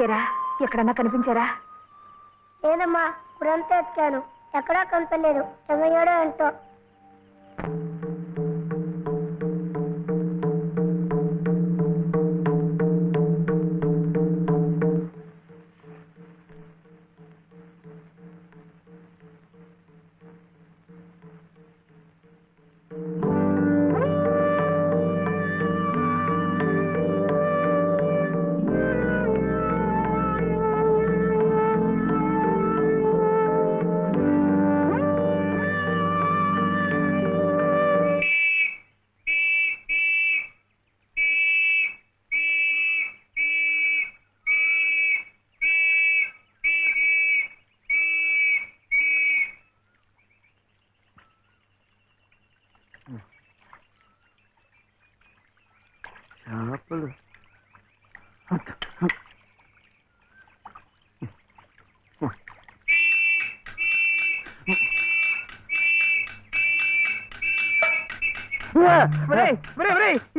ఏరా ఎక్కడన్నా కనిపించారా? లేదమ్మా, ఇప్పుడంతా ఎత్తాను, ఎక్కడా కనపడలేదు. ఏమయ్యాడో ఎంతో.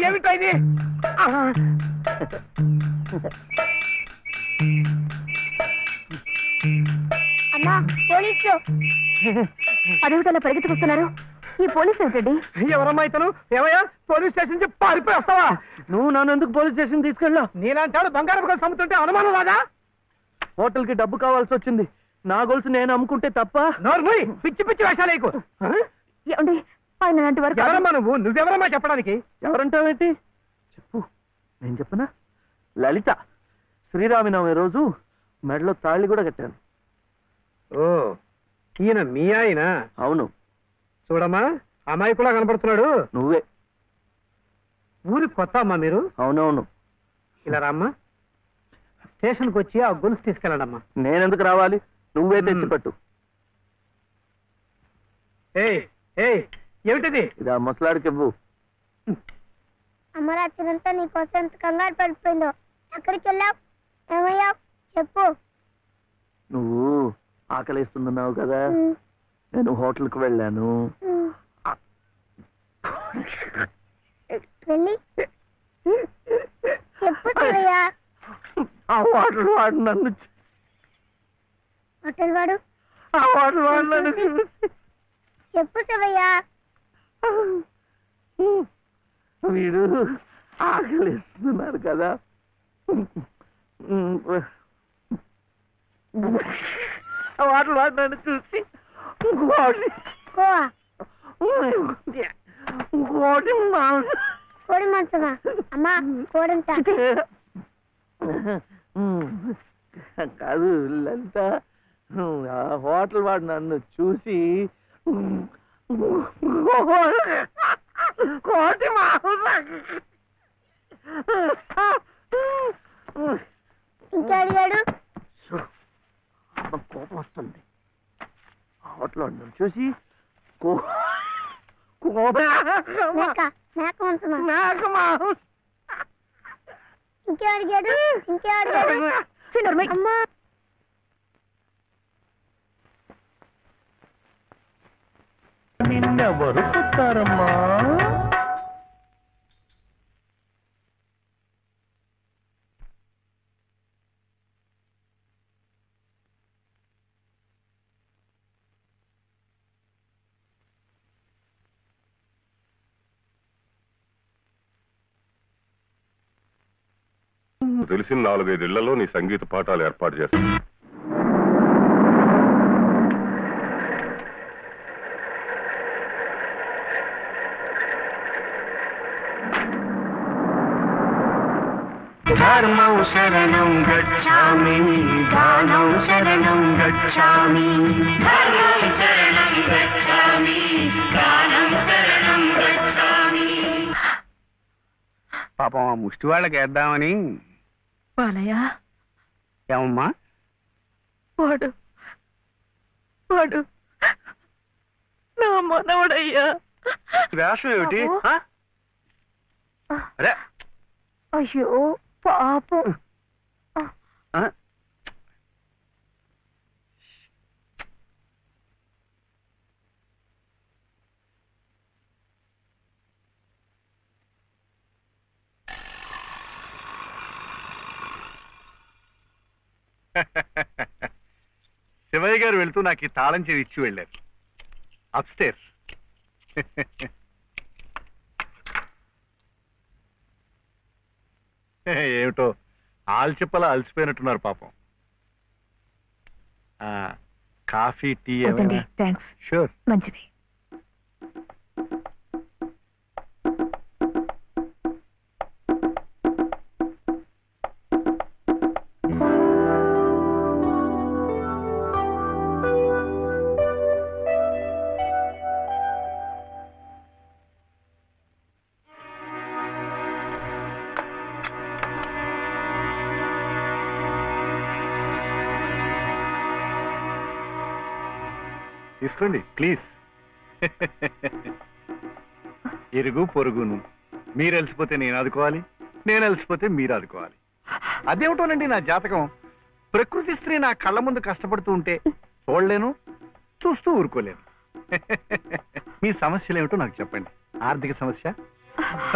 ఏమిటో ఇది? అమ్మా, పోలీసులు! అదేమిటలా పరిగెత్తుకొస్తున్నారు? ఈ పోలీసు ఏమిటండి? ఎవరమ్మా ఇతను? ఏమయ్యా, పోలీస్ స్టేషన్ నుంచి పారిపోయి వస్తావా? నువ్వు నన్ను ఎందుకు పోలీస్ స్టేషన్ తీసుకెళ్ళా? నీలాంటి బంగారం కోసం అమ్ముతుంటే అనుమానం రాదా? హోటల్ కి డబ్బు కావాల్సి వచ్చింది. నా గొలుసు నేను అమ్ముకుంటే తప్ప? నోర్మూయ్, పిచ్చి పిచ్చి వేషాలేకు. ఏమండి, ఆయన లాంటి వారు ఎవరమ్మా నువ్వు? నువ్వెవరమ్మా చెప్పడానికి? ఎవరంటావేంటి? చెప్పు, నేను చెప్పనా? లలిత. శ్రీరామనవమి రోజు మెడలో తాళి కూడా కట్టాను. ఓ, ఈయన మీ ఆయన? అవును. చూడమ్మా, అమ్మాయి కూడా కనపడుతున్నాడు. నువ్వే. ఊరి కొత్త అమ్మా మీరు? అవునవును. ఇలా రామ్మా, స్టేషన్కి వచ్చి ఆ గొలుసు తీసుకెళ్ళడమ్మా. నేనెందుకు రావాలి? నువ్వే తెచ్చిపట్టు. ఏయ్ ఏయ్, ఏమిటిది? ఇది ఆ ముసలాడికి ఇవ్వు. అమ్మ రాత్రంతా నీకోసం ఎంత కంగారు పడిపోయిందో. ఎక్కడికి వెళ్ళావు? ఏమయ్యావు? చెప్పు. నువ్వు ఆకలిస్తున్నావు కదా, నేను హోటల్కి వెళ్ళాను. వెళ్ళి చెప్పు శివయ్య. ఆ హోటల్ వాడు నన్ను హోటల్ వాడు? ఆ హోటల్ వాడు నన్ను చెప్పు శివయ్య. వీడు ఆకలిస్తున్నారు కదా, వాడు వాడు నన్ను చూసి ఇంకోటి కోడి మాంసమా? అమ్మా, కోడంతా కాదు లలిత, ఆ హోటల్ వాడు నన్ను చూసి కోటి ఇంకా అడిగాడు. కోపం వస్తుంది. హోటల్ వాడు నన్ను చూసి మేక మాంసమా? ఇంకే అడిగాడు. ఇంకే అడిగాడు. అమ్మా, నిన్నెవరు పుట్టారమ్మా? తెలిసిన 4-5 ఇళ్లలో నీ సంగీత పాఠాలు ఏర్పాటు చేస్తాను. ధర్మం శరణం గచ్ఛామి, దానం శరణం గచ్ఛామి, ధర్మం శరణం గచ్ఛామి, దానం శరణం గచ్ఛామి. పాపం ఆ ముష్టి వాళ్ళకి వేద్దామని. బాలయ్య, ఏమమ్మా? వాడు వాడు నా మనవడయ్యా. వేషం ఏమిటి? అరే అయ్యో పాపం. శివయ్య గారు వెళ్తూ నాకు ఈ తాళం చెవి ఇచ్చి వెళ్ళారు. అప్స్టేర్స్. ఏమిటో ఆల్చిప్పలా అలసిపోయినట్టున్నారు పాపం. కాఫీ, టీ ఏమైనా? థ్యాంక్స్. షూర్. మంచిది. తీసుకోండి ప్లీజ్. ఇరుగు పొరుగును. మీరు అలసిపోతే నేను ఆదుకోవాలి, నేను అలసిపోతే మీరు ఆదుకోవాలి. అదేమిటోనండి నా జాతకం. ప్రకృతి స్త్రీ నా కళ్ళ ముందు కష్టపడుతూ ఉంటే చూడలేను, చూస్తూ ఊరుకోలేను. మీ సమస్యలు ఏమిటో నాకు చెప్పండి. ఆర్థిక సమస్య,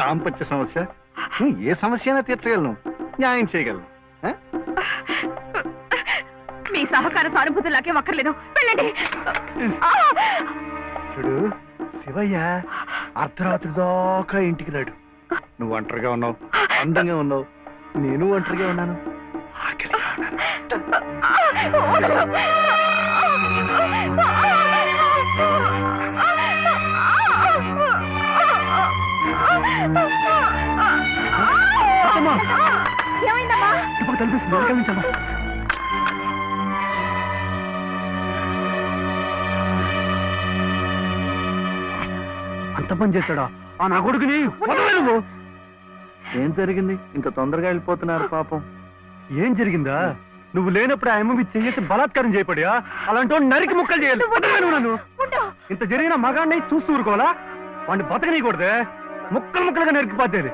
దాంపత్య సమస్య, ఏ సమస్య అయినా తీర్చగలను, న్యాయం చేయగలను. మీ సహకార సానుభూతి నాకే అక్కర్లేదు. వెళ్ళండి. చూడు శివయ్య అర్ధరాత్రి దాకా ఇంటికి రాడు. నువ్వు ఒంటరిగా ఉన్నావు, అందంగా ఉన్నావు, నేను ఒంటరిగా ఉన్నాను, ఆకలిగా ఏమైందమ్మా? కనిపిస్తుంది. అంత పని చేశాడా ఆ నా కొడుకుని? ఏం జరిగింది? ఇంత తొందరగా వెళ్ళిపోతున్నారు పాపం. ఏం జరిగిందా? నువ్వు లేనప్పుడు ఆ అమ్మ చేసి బలాత్కారం చేయబడియా? అలాంటి నరికి ముక్కలు చేయాలి. నన్ను ఇంత జరిగిన మగాన్ని చూస్తూ ఊరుకోవాలా? వాడిని బతకనీయకూడదే, ముక్కలు ముక్కలుగా నరికిపోతేది.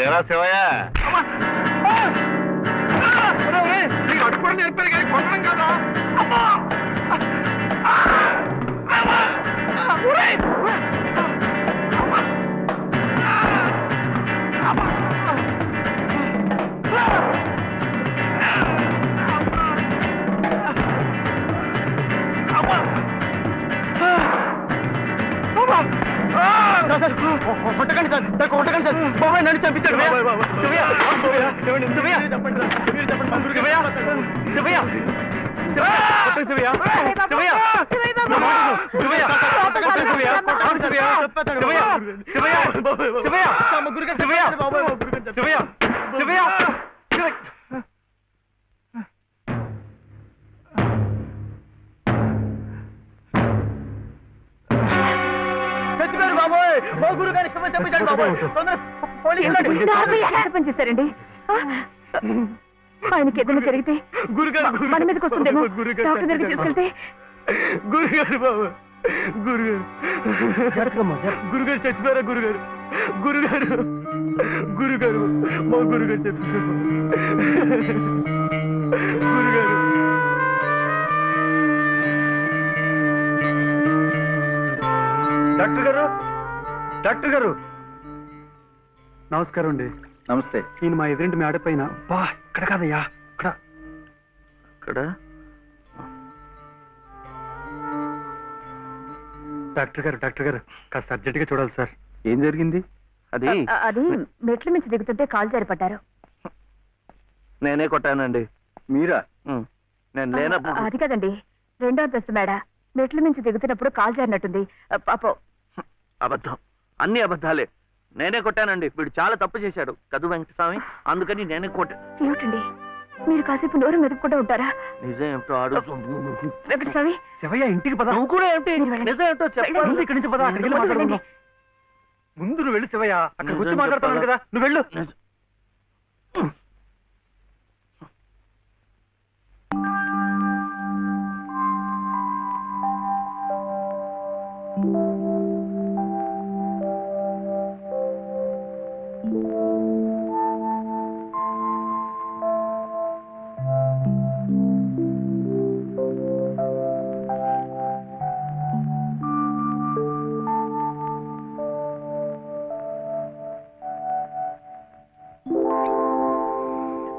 ఎలా శివయ్య అడుగుడు నేర్పారు కానీ కొట్టడం కదా. కొట్టకండి సార్, కొట్టకండి సార్. బాబాయ్ నన్ను చంపిస్తాడు. పని చేశారండి. ఆయనకి ఏదైనా జరిగితే మన మీదకి వస్తుందేమో. డాక్టర్ దగ్గరికి తీసుకెళ్తే. గురుగారు బాబు, గురుగారు గురుగారు చచ్చిపోయారా? గురుగారు గురుగారు గురుగారు మా గురుగారు చచ్చిపోయారు. గురుగారు డాక్టర్ గారు, డాక్టర్ గారు నమస్కారం అండి. నమస్తే. నేను మా ఎదురింటి మేడ పైన. బా ఇక్కడ కాదయ్యా, ఇక్కడ ఇక్కడ. డాక్టర్ గారు కాస్త అర్జెంటుగా చూడాలి సార్. ఏం జరిగింది? అది అది మెట్ల మించి దిగుతుంటే కాలు జారిపడ్డారు. నేనే కొట్టానండి. మీరా? నేను లేనప్పుడు. అది కదండి, రెండో అంతస్తు మేడ. మెట్ల మించి దిగుతున్నప్పుడు కాలు జారినట్టుంది. పాపం. అబద్ధం, అన్ని అబద్ధాలే. నేనే కొట్టానండి. వీడు చాలా తప్పు చేశాడు కదు వెంకటస్వామి, అందుకని నేనే కొట్టా. ఏమిటండి మీరు కాసేపు నోరు మెదుపుకుంటూ ఉంటారా? నిజం ఏమిటో అడుగు. వెంకటస్వామి, శివయ్య ఇంటికి పద. నువ్వు కూడా ఏమిటి మీరు వెళ్ళండి. నిజం ఏమిటో చెప్పండి. ముందు ఇక్కడి నుంచి పద, అక్కడికి వెళ్ళి మాట్లాడుకుందాం. ముందు నువ్వు వెళ్ళు శివయ్య, అక్కడికి వచ్చి నిజం మాట్లాడుతున్నాను చెప్పాలా? కదా, నువ్వు వెళ్ళు.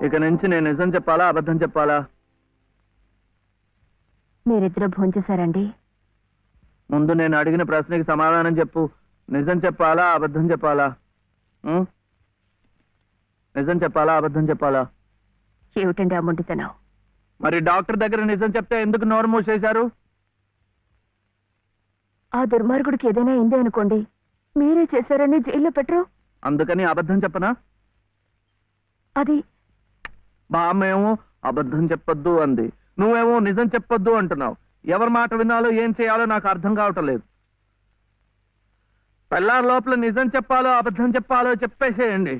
ఇక నుంచి నేను నిజం చెప్పాలా అబద్ధం చెప్పాలా? మీరిద్దరూ భోంచేశారండి? ముందు నేను అడిగిన ప్రశ్నకి సమాధానం చెప్పు. నిజం చెప్పాలా అబద్ధం చెప్పాలా? నిజం చెప్పాలా అబద్ధం చెప్పాలా? ఏమిటండి ఆ మొండితనం? మరి డాక్టర్ దగ్గర నిజం చెప్తే ఎందుకు నోరు మూసేశారు? ఆ దుర్మార్గుడికి ఏదైనా అయిందే అనుకోండి, మీరే చేశారని జైల్లో పెట్టరు. అందుకని అబద్ధం చెప్పనా? అది బామ్మేమో అబద్ధం చెప్పొద్దు అంది, నువ్వేమో నిజం చెప్పొద్దు అంటున్నావు. ఎవరి మాట వినాలో ఏం చేయాలో నాకు అర్థం కావటం లేదు. పెళ్ళారి లోపల నిజం చెప్పాలో అబద్ధం చెప్పాలో చెప్పేసేయండి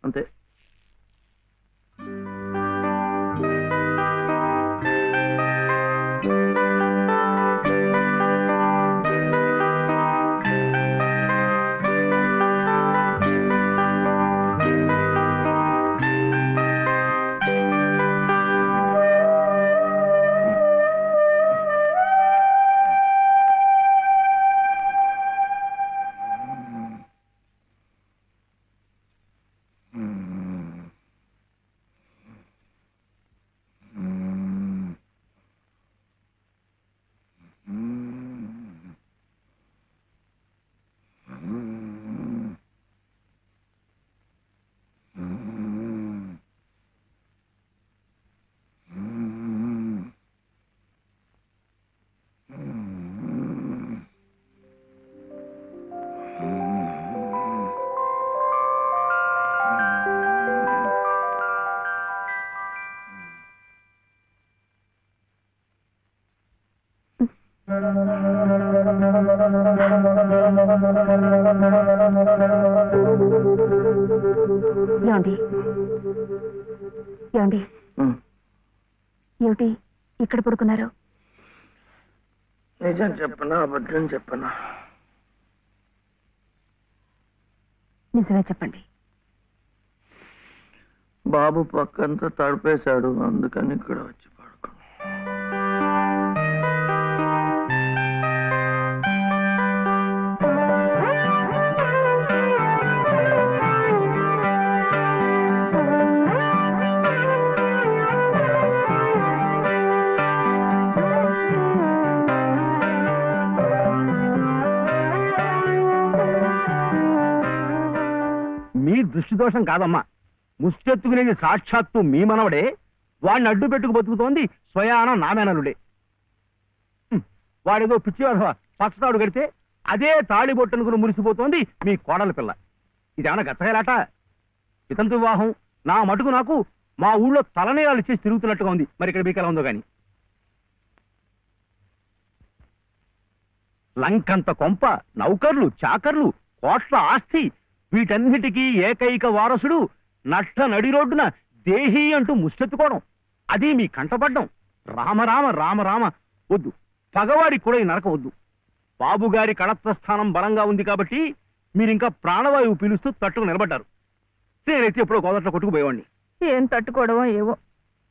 అంతే. ఏమండి ఏమండి ఏమిటి ఇక్కడ పడుకున్నారు? నిజం చెప్పనా అబద్ధం చెప్పనా? నిజమే చెప్పండి. బాబు పక్కంతా తడిపేశాడు, అందుకని ఇక్కడ వచ్చి పడుకున్నా. మీ దృష్టి దోషం కాదమ్మా, ముష్టెత్తుకునేది సాక్షాత్తు మీ మనవడే. వాడిని అడ్డు పెట్టుకు బతుకుతోంది స్వయాన నామేనలుడే. వాడేదో పిచ్చి పచ్చతాడు కడితే అదే తాళి బొట్టనుకుని మురిసిపోతోంది మీ కోడల పిల్ల. ఇదేమన్నా గచ్చగలాట? వితంతు వివాహం నా మటుకు నాకు మా ఊళ్ళో తలనేరాలు ఇచ్చేసి తిరుగుతున్నట్టుగా ఉంది. మరి ఇక్కడ మీకు ఎలా ఉందో గాని. లంకంత కొంప, నౌకర్లు, చాకర్లు, కోట్ల ఆస్తి, వీటన్నిటికీ ఏకైక వారసుడు నష్ట నడి రోడ్డున దేహి అంటూ ముష్టెత్తుకోవడం, అది మీ కంటపడ్డం. రామరామ రామరామ వద్దు. పగవాడికి కూడా ఈ నరకం వద్దు. బాబుగారి కళత్రస్థానం బలంగా ఉంది కాబట్టి మీరింకా ప్రాణవాయువు పీలుస్తూ తట్టుకు నిలబడ్డారు. నేనైతే ఎప్పుడో గోదట్లో కొట్టుకుపోయేవాడిని. ఏం తట్టుకోవడమో ఏవో,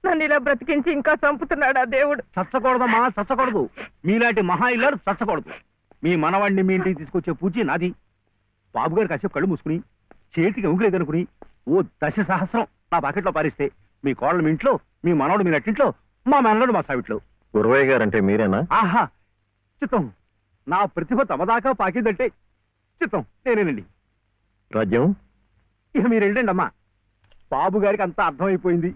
నన్ను ఇలా బ్రతికించి ఇంకా చంపుతున్నాడా దేవుడు. చచ్చకూడదమ్మా, చచ్చకూడదు. మీలాంటి మహా ఇల్లారు చచ్చకూడదు. మీ మనవాడిని మీ ఇంటికి తీసుకొచ్చే పూచి నాది. బాబుగారు కాసేపు కళ్ళు మూసుకుని చేతికి ఉంగులేదనుకుని ఓ 10 సహస్రం నా పాకెట్లో పారిస్తే మీ కోడలు మీ ఇంట్లో, మీ మనవడు మీ నట్టింట్లో, మా మనవడు మా సావిట్లో. గురవయ్య గారంటే మీరేనా? ఆహా చిత్తం. నా ప్రతిభ తమదాకా పాకిందంటే చిత్తం నేనేనండి. రాజ్యం ఇక మీరు వెళ్ళండి అమ్మా. బాబు గారికి అంతా అర్థమైపోయింది.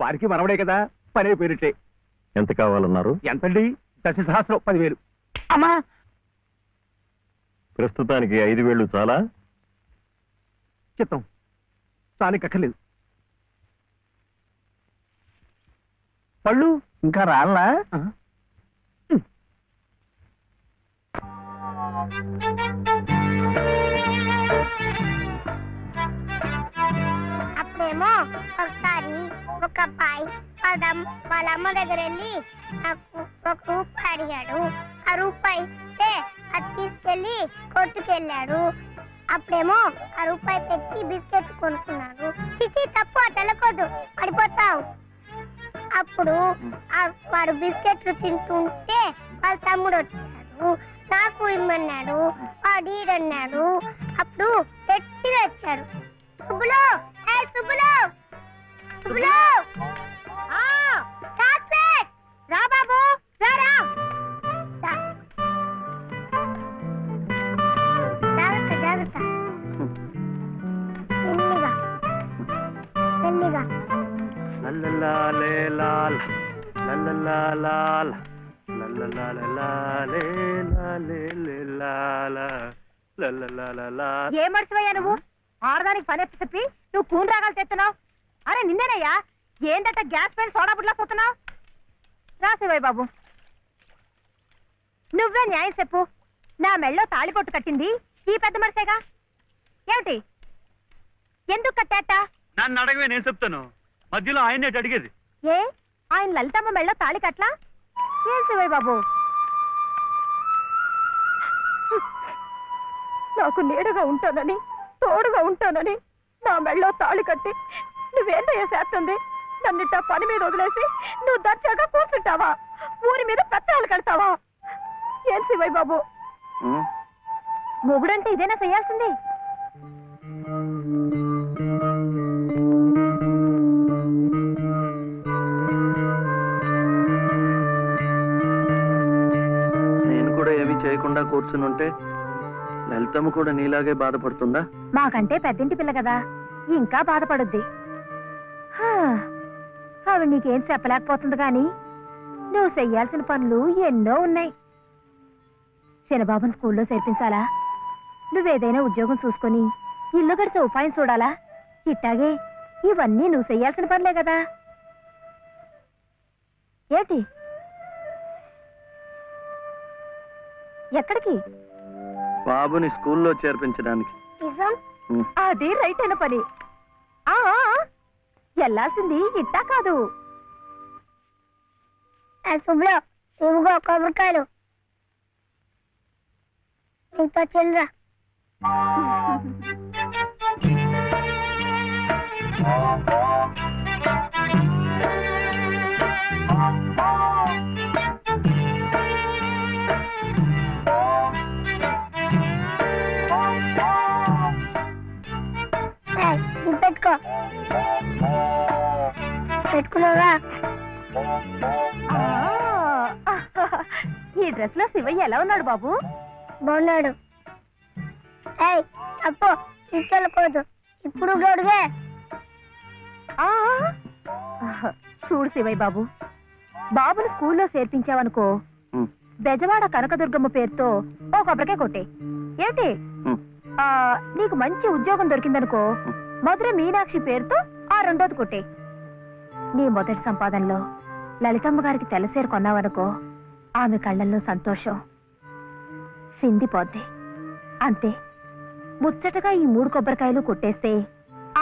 వారికి మనవడే కదా, పని అయిపోయినట్టే. ఎంత కావాలన్నారు? ఎంతండి? 10 సహస్రం, 10,000. అమ్మా ప్రస్తుతానికి 5,000 చాలా? చిత్తం చాలికక్కర్లేదు. పళ్ళు ఇంకా రాళ్ళా? అప్పుడేమో ఒకసారి ఒక అబ్బాయి వాళ్ళ అమ్మ దగ్గర వెళ్ళి నాకు 1 రూపాయి అడిగాడు. ఆ రూపాయి ఇస్తే అది తీసుకెళ్లి కొట్టుకెళ్ళాడు. అప్పుడేమో ఆ రూపాయి పెట్టి బిస్కెట్ కొనుక్కున్నాడు. చిచి తప్పు, తెలకొద్దు, పడిపోతావు. అప్పుడు వాడు బిస్కెట్లు తింటుంటే వాళ్ళ తమ్ముడు వచ్చాడు, నాకు ఇమ్మన్నాడు. వాడు ఈడన్నాడు. అప్పుడు గట్టిగా వచ్చాడు, సుబ్బులు సుబ్బులు సుబ్బులు చాక్లెట్ రా బాబు రా జాగ్రత్త జాగ్రత్త మెల్లిగా లల్లలాలే లాల లల్లలాలాల లల్లలాలే లాలే లాల లల్లలాలా. ఏం మర్చిపోయా నువ్వు? ఆడదానికి పని ఎప్పి చెప్పి నువ్వు కూని రాగాలు తెస్తున్నావు. అరే నిన్నేనయ్యా, ఏంటంటే గ్యాస్ పైన సోడా బుడ్లా పోతున్నావు. రాసేవాయి బాబు, నువ్వే న్యాయం చెప్పు. నా మెళ్ళో తాళిపొట్టు కట్టింది ఈ పెద్ద మనిషేగా. ఏమిటి, ఎందుకు కట్టాట? నన్ను అడగవే, నేను చెప్తాను. మధ్యలో ఆయన అడిగేది. ఏ ఆయన లలితమ్మ మెళ్ళో తాళి కట్లా? ఏం శివయ్య బాబు, నాకు నీడగా ఉంటానని తోడుగా ఉంటానని నా మెళ్ళో తాళి కట్టి నువ్వేంటయ్యా చేస్తుంది? నన్నిట్ట పని మీద వదిలేసి నువ్వు దర్జాగా కూర్చుంటావా? ఊరి మీద పెత్తనాలు కడతావా? ఏం శివయ్య బాబు, మొగుడంటే ఇదేనా చెయ్యాల్సింది? నేను కూడా ఏమీ చేయకుండా కూర్చునుంటే లలితమ్మ కూడా నీలాగే బాధపడుతుందా? మాకంటే పెద్దింటి పిల్ల కదా, ఇంకా బాధపడుద్ది. ఆవిడ నీకేం చెప్పలేకపోతుంది గాని నువ్వు చెయ్యాల్సిన పనులు ఎన్నో ఉన్నాయి. చిన్నబాబుని స్కూల్లో చేర్పించాలా? నువ్వేదైనా ఉద్యోగం చూసుకొని ఇల్లు గడిసే ఉపాయం చూడాలా? ఇట్టాగే ఇవన్నీ నువ్వు చెయ్యాల్సిన పనులే కదా. ఏంటి, ఎక్కడికి? బాబుని స్కూల్లో చేర్పించడానికి. అది రైట్ అయిన పని. వెళ్ళాల్సింది ఇట్టా కాదు. సుబ్బులు ఇవిగో కొబ్బరికాయలు నీతో చెల్లరా. పెట్టుకో, పెట్టుకున్నావా? ఈ డ్రెస్ లో శివయ్య ఎలా ఉన్నాడు బాబు? బాగున్నాడు. అప్పు తీసుకెళ్ళకూడదు, ఇప్పుడు గడుగే. చూడు శివయ్య బాబు, బాబుని స్కూల్లో చేర్పించావనుకో, బెజవాడ కనకదుర్గమ్మ పేరుతో ఓ కొబ్బరికాయ కొట్టే. ఏంటి, నీకు మంచి ఉద్యోగం దొరికిందనుకో, మధుర మీనాక్షి పేరుతో ఆ రెండోది కొట్టే. నీ మొదటి సంపాదనలో లలితమ్మ గారికి తెల్లసేరు కొన్నావనుకో, ఆమె కళ్ళల్లో సంతోషం సిందిపోద్ది. అంతే, ముచ్చటగా ఈ 3 కొబ్బరికాయలు కొట్టేస్తే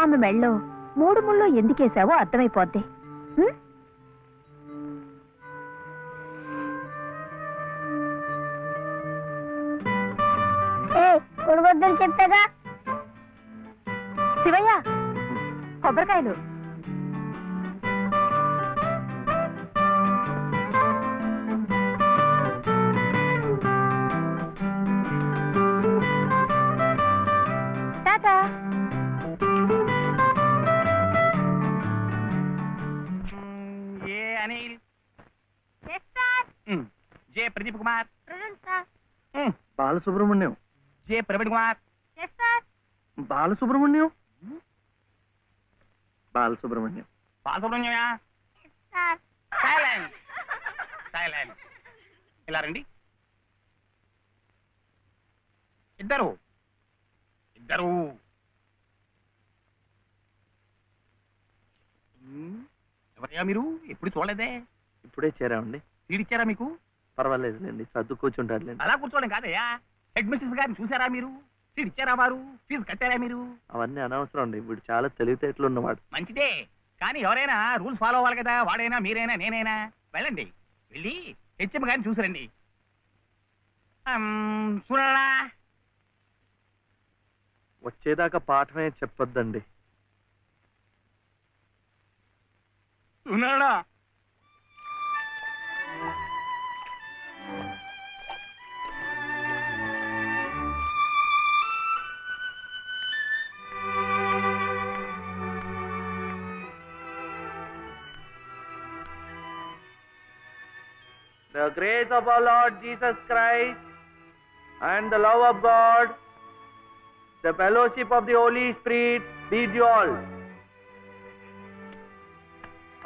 ఆమె మెళ్ళో 3 ముళ్ళు ఎందుకేసావో అర్థమైపోద్ది. కొడగొద్దని చెప్పాగా. శివయ్య, కొబ్బరికాయలు. Ta-ta. A Anil, J Pradeep Kumar, Balasubrahmanyam. J Praveen Kumar, Balasubrahmanyam. Balasubrahmanyam. బాలసుబ్రహ్మణ్యమా? Silence, silence. ఇలా రండి. ఇద్దరు ఇద్దరు. ఎవరయ్యా మీరు? ఎప్పుడు చూడలేదే. ఇప్పుడే చేరామండి. తీడిచ్చారా మీకు? పర్వాలేదులేండి, సర్దు కూర్చుంటారులేండి. అలా కూర్చోడం కాదయ్యా. హెడ్ మిస్సెస్ గారిని చూసారా మీరు? సీట్ ఇచ్చారా వారు? ఫీజు కట్టారా మీరు? అవన్నీ అనవసరం అండి, వీడు చాలా తెలివితేటలు ఉన్నవాడు. మంచిదే, కానీ ఎవరైనా రూల్స్ ఫాలో అవ్వాలి కదా. వాడైనా మీరైనా నేనైనా. వెళ్ళండి, వెళ్ళి హెచ్ఎం గారిని చూసిరండి. చూడాలా? వచ్చేదాకా పాఠమే చెప్పొద్దండి. ఉన్నాడా? The grace of our Lord Jesus Christ and the love of God, the fellowship of the Holy Spirit be with you all.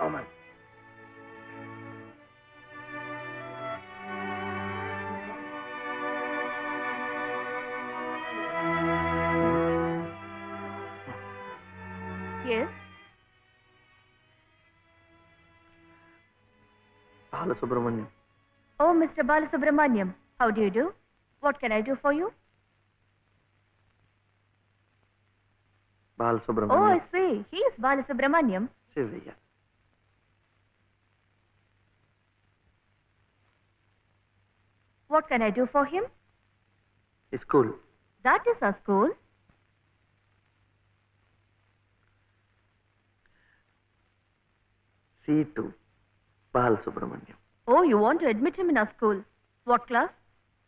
Amen. Yes. Balasubramaniam. Oh, Mr. Balasubramaniam, how do you do? What can I do for you? Oh, Balasubramaniam. I see. He is Balasubramaniam. Sivaya. What can I do for him? School. That is our school. C2. Balasubramaniam. Oh, you want to admit him in our school. What class?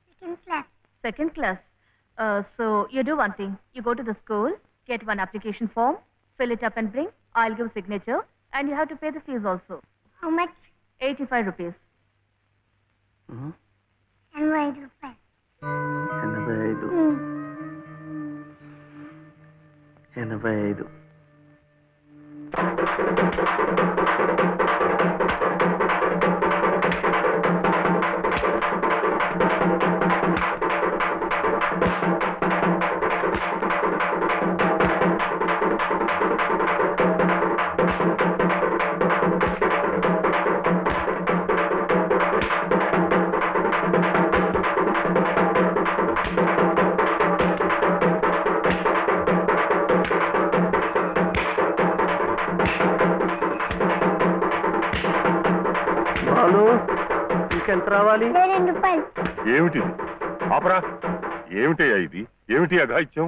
Second class. Second class. So you do one thing. You go to the school, get one application form, fill it up and bring. I'll give signature and you have to pay the fees also. How much? 85 rupees. And ₹5. 85. 85. Balu ఇంకెంత రావాలి? ₹2. ఏమిటిది? ఆపరా. ఏమిటయ్యా ఇది? ఏమిటి అఘాయిత్యం?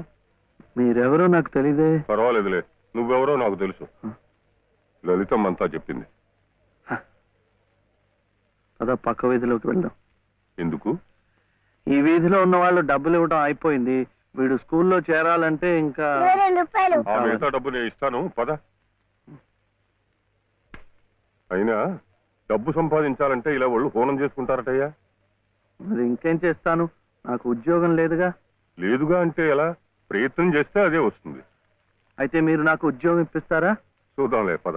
మీరెవరో నాకు తెలీదే. పర్వాలేదులే, నువ్వెవరో నాకు తెలుసు. లలితమ్మంతా చెప్పింది. అదా పక్క వీధిలోకి వెళ్దాం. ఎందుకు? ఈ వీధిలో ఉన్న వాళ్ళు డబ్బులు ఇవ్వడం అయిపోయింది. వీడు స్కూల్లో చేరాలంటే ఇంకా ₹2. ఆ మిగతా డబ్బు నేను ఇస్తాను, పద. అయినా డబ్బు సంపాదించాలంటే ఇలా వాళ్ళు హోనం చేసుకుంటారటయ్యా. మరి ఇంకేం చేస్తాను, నాకు ఉద్యోగం లేదుగా. లేదుగా అంటే ఎలా? ప్రయత్నం చేస్తే అదే వస్తుంది. అయితే మీరు నాకు ఉద్యోగం ఇప్పిస్తారా? చూద్దాంలే, పద.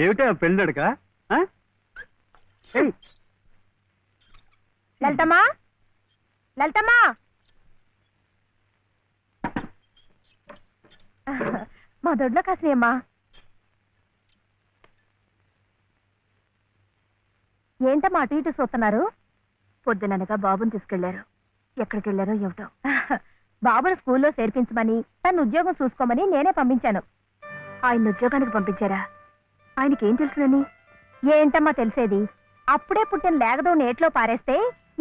ఏమిటా పెళ్ళడుక? లలితమ్మా, లలితమ్మా, మా దొడ్లో కాసినమ్మా. ఏంటమ్మా అటు ఇటు చూస్తున్నారు? పొద్దుననగా బాబుని తీసుకెళ్లారు. ఎక్కడికి వెళ్ళారో ఏమిటో. బాబుని స్కూల్లో చేర్పించమని, తను ఉద్యోగం చూసుకోమని నేనే పంపించాను. ఆయన ఉద్యోగానికి పంపించారా? ఆయనకేం తెలుసునని? ఏంటమ్మా తెలిసేది? అప్పుడే పుట్టిన లేగదో నేట్లో పారేస్తే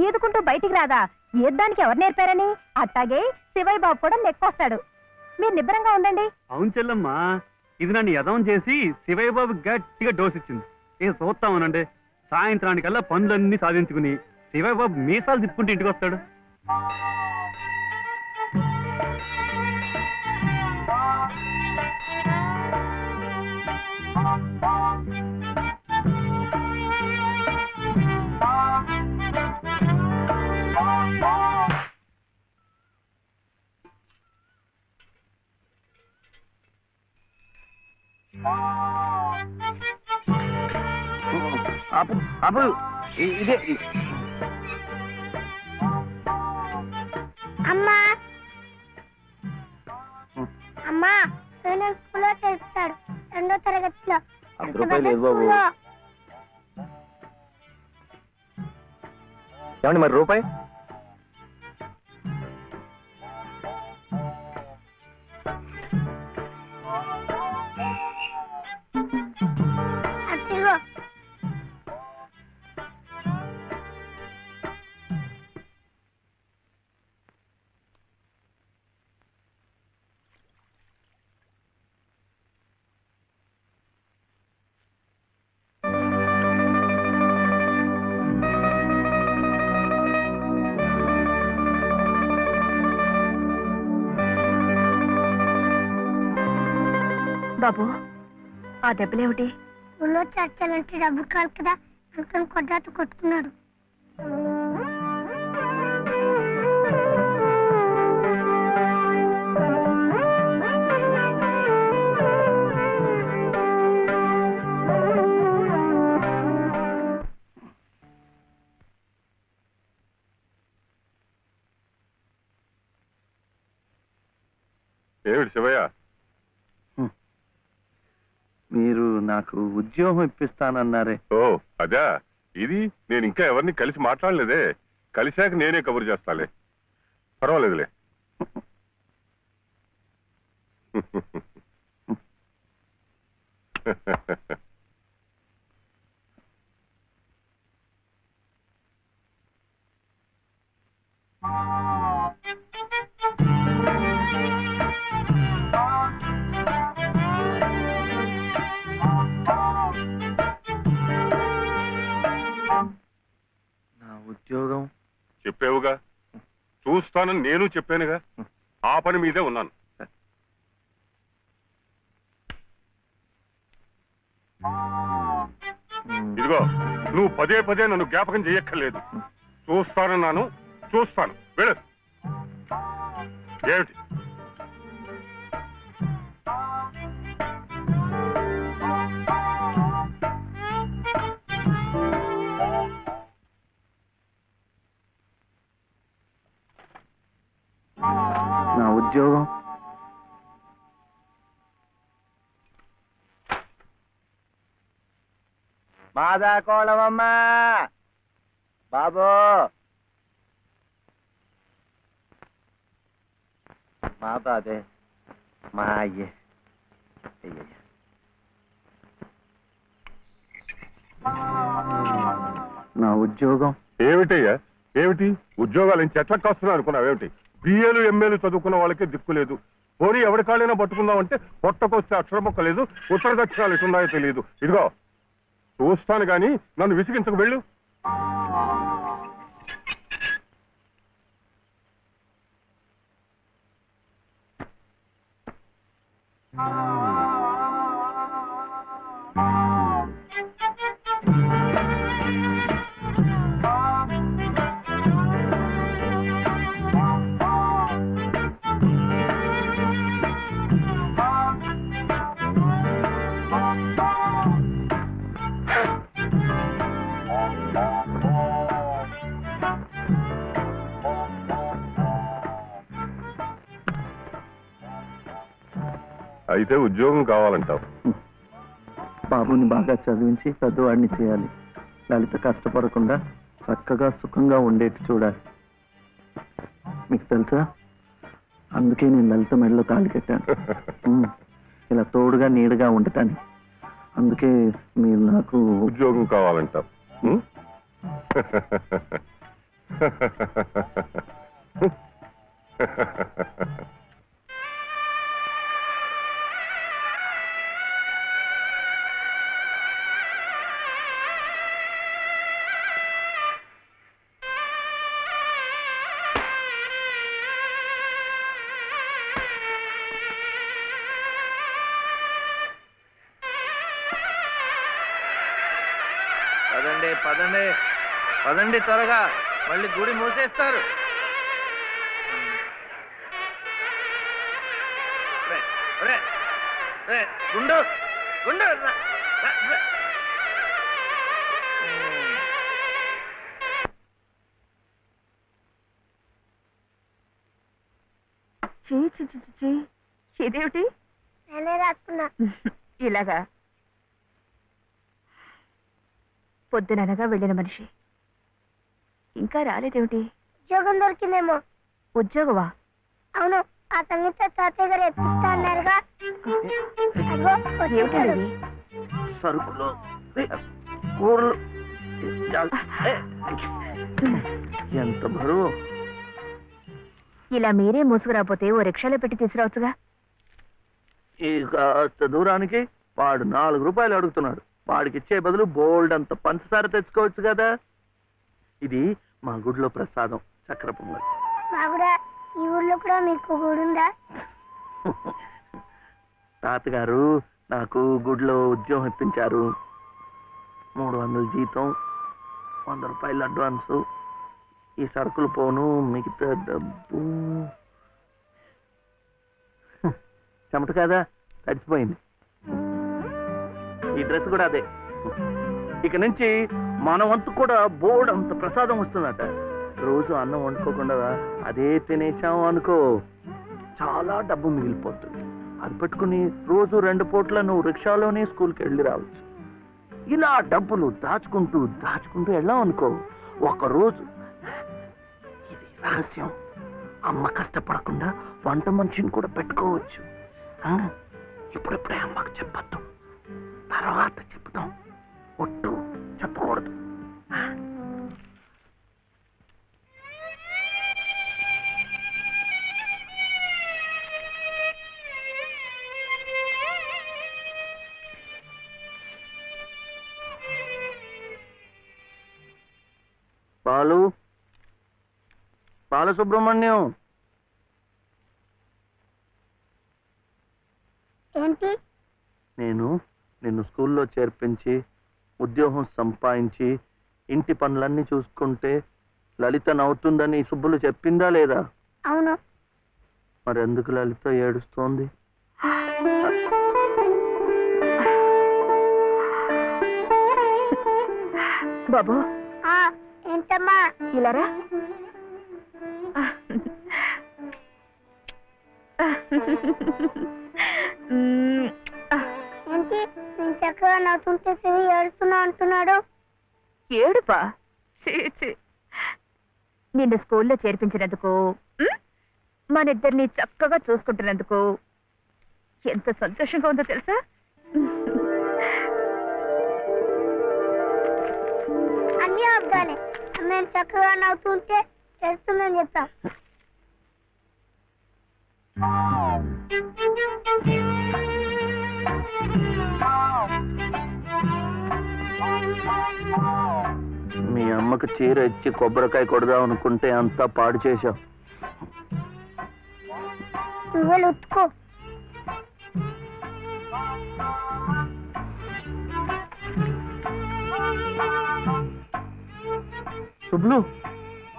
ఈదుకుంటూ బయటికి రాదా? ఈద్దానికి ఎవరు నేర్పారని? అట్టాగే శివయ్య బాబు కూడా నెక్కొస్తాడు. మీరు నిబ్బరంగా ఉండండి. అవును చెల్లమ్మా, ఇది నన్ను యదవం చేసి శివయ్య బాబు గట్టిగా డోస్ ఇచ్చింది. ఏం చూస్తామనండి, సాయంత్రానికల్లా పనులన్నీ సాధించుకుని శివయ్య బాబు మీసాలు తిప్పుకుంటూ ఇంటికి వస్తాడు. ఆపు ఆపు, ఇదే అమ్మా, అమ్మా, నేను స్కూల్లో చేస్తాడు 2వ తరగతిలో. ₹10 లేదు బాబు. ఏమండి మరి రూపాయి? అట్టిగో. బాబు, ఆ దెబ్బలేమిటి? స్కూల్లో చర్చలంటే డబ్బు కావాలి కదా, అందుకని కొట్టాతో కొట్టుకున్నాడు. ఏమిటి శివయ్య? మీరు నాకు ఉద్యోగం ఇప్పిస్తానన్నారే. ఓ అదా, ఇది నేను ఇంకా ఎవరిని కలిసి మాట్లాడలేదే. కలిశాక నేనే కబురు చేస్తాలే, పర్వాలేదులే. నా ఉద్యోగం చెప్పావుగా, చూస్తానని నేను చెప్పానుగా. ఆ పని మీదే ఉన్నాను. ఇదిగో, నువ్వు పదే పదే నన్ను జ్ఞాపకం చేయక్కర్లేదు. చూస్తానన్నాను, చూస్తాను. వెళ్ళు. ఏమిటి? నా ఉద్యోగం మాదా కోళమమ్మ బాబు, మా బాధే, మా అయ్యే. నా ఉద్యోగం ఏమిటయ్యా? ఏమిటి ఉద్యోగాలు చెట్లకు వస్తున్నా అనుకున్నావేమిటి? బిఏలు ఎంఏలు చదువుకున్న వాళ్ళకే దిక్కు లేదు. పోనీ ఎవరి కాళ్ళైనా పట్టుకుందామంటే పొట్టకొస్తే అక్షరం మొక్క లేదు, ఉత్తర దక్షిణాలు ఎటున్నాయో తెలియదు. ఇదిగో చూస్తాను గాని నన్ను విసిగించకు. వెళ్ళు. అయితే ఉద్యోగం కావాలంటావు. బాబుని బాగా చదివించి పెద్దవాడిని చేయాలి. లలిత కష్టపడకుండా చక్కగా సుఖంగా ఉండేట్టు చూడాలి. మీకు తెలుసా, అందుకే నేను లలిత మెడలో తాళి కట్టాను. ఇలా తోడుగా నీడగా ఉండటాన్ని. అందుకే మీరు నాకు ఉద్యోగం కావాలంటావు. పదండి పదండి పదండి, త్వరగా, మళ్ళీ గుడి మూసేస్తారు. గుండు గుండు ఇదేమిటి? నేనే రాసుకున్నా. ఇలాగా పొద్దుననగా వెళ్ళిన మనిషి ఇంకా రాలేదేమిటి? ఉద్యోగం దొరికిందేమో. ఉద్యోగమా? అవును, ఆ సంగీత తాతయ్య గారు ఎత్తిస్తా అన్నారుగా. అదిగో వచ్చేసాడు. ఏమిటండి? సరుకులు, కూరలు, ఎంత బరువు. ఇలా మీరే మోసుకురాపోతే ఓ రిక్షాలో పెట్టి తీసుకురావచ్చుగా. ఈ కాస్త దూరానికి వాడు 4 రూపాయలు అడుగుతున్నాడు. వాడికి ఇచ్చే బదులు బోల్డ్ అంత పంచదార తెచ్చుకోవచ్చు కదా. ఇది మా గుడిలో ప్రసాదం, చక్కెర పొంగల్. మా కూడా ఈ ఊర్లో కూడా మీకు గుడి ఉందా? తాతగారు నాకు గుడిలో ఉద్యోగం ఇప్పించారు. 300 జీతం, 100 రూపాయలు అడ్వాన్సు, ఈ సరుకులు పోను, మిగతా డబ్బు చెమట కదా తడిచిపోయింది. ఈ డ్రెస్ కూడా అదే. ఇక నుంచి మన వంతు కూడా బోర్డు అంత ప్రసాదం వస్తుందట. రోజు అన్నం వండుకోకుండా అదే తినేసాం అనుకో, చాలా డబ్బు మిగిలిపోతుంది. అది పెట్టుకుని రోజు 2 పూట్ల నువ్వు రిక్షాలోనే స్కూల్కి వెళ్ళి రావచ్చు. ఇలా డబ్బులు దాచుకుంటూ దాచుకుంటూ వెళ్ళాం అనుకో, ఒకరోజు, ఇది రహస్యం, అమ్మ కష్టపడకుండా వంట మనిషిని కూడా పెట్టుకోవచ్చు. ఇప్పుడిప్పుడే అమ్మకు చెప్పద్దు, తర్వాత చెప్తాం, ఒట్టు చెప్పకూడదు. బాలసుబ్రహ్మణ్యం, ఏంటి? నేను నిన్ను స్కూల్లో చేర్పించి ఉద్యోగం సంపాదించి ఇంటి పనులన్నీ చూసుకుంటే లలిత నవ్వుతుందని సుబ్బులు చెప్పిందా లేదా? అవును. మరి ఎందుకు లలిత ఏడుస్తోంది? బాబు ఏంటమ్మా? ఇలారా. ఏంటి నేను చక్కగా నవ్వుతుంటే శివి ఏడుస్తున్నా అంటున్నాడు? ఏడుపా? నిన్ను స్కూల్లో చేర్పించినందుకు, మన ఇద్దరిని చక్కగా చూసుకుంటున్నందుకు ఎంత సంతోషంగా ఉందో తెలుసా? అన్నీ అబ్బాలే. మేము చక్కగా నవ్వుతుంటే ఏడుస్తుందని చెప్తాం. మీ అమ్మకు చీర ఇచ్చి కొబ్బరికాయ కొడదాం అనుకుంటే అంతా పాడు చేశావు. నువ్వే ఉత్తుకో. శుభ్లు,